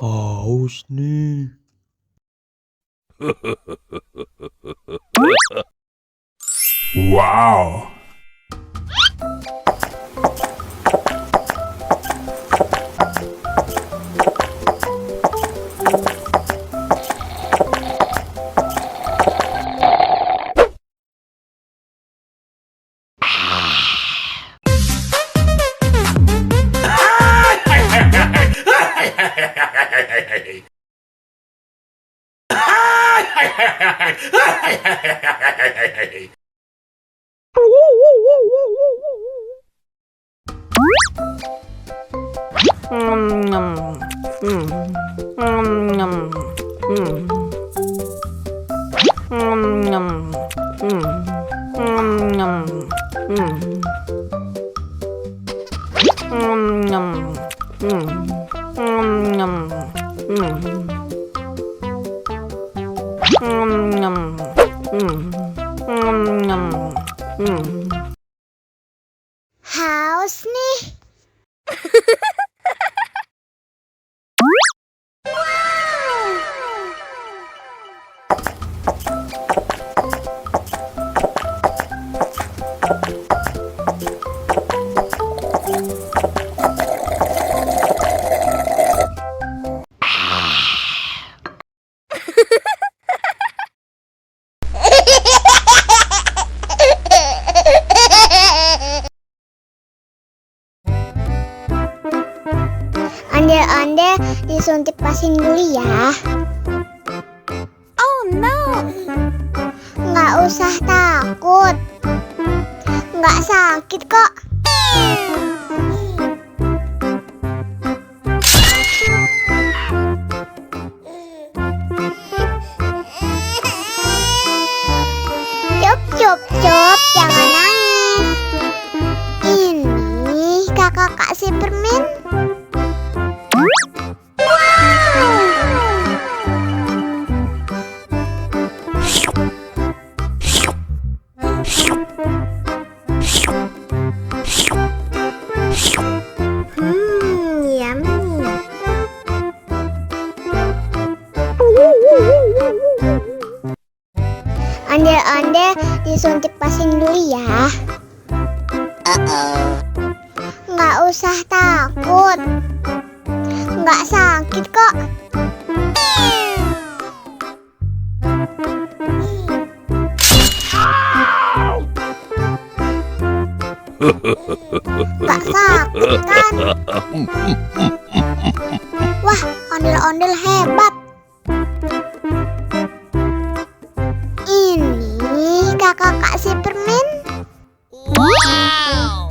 Haus nih. Wow. Haus nih. Ondel-ondel disuntik vaksin dulu ya. Oh no. Nggak usah takut. Nggak sakit kok. Cup, cup, cup, jangan nangis. Ini kakak kasih permen. Yummy. Ondel-ondel disuntik vaksin dulu ya. Nggak usah takut. Nggak sakit kok. Nggak sakit kan? Wah, ondel-ondel hebat. Ini kakak kasih permen. Wow.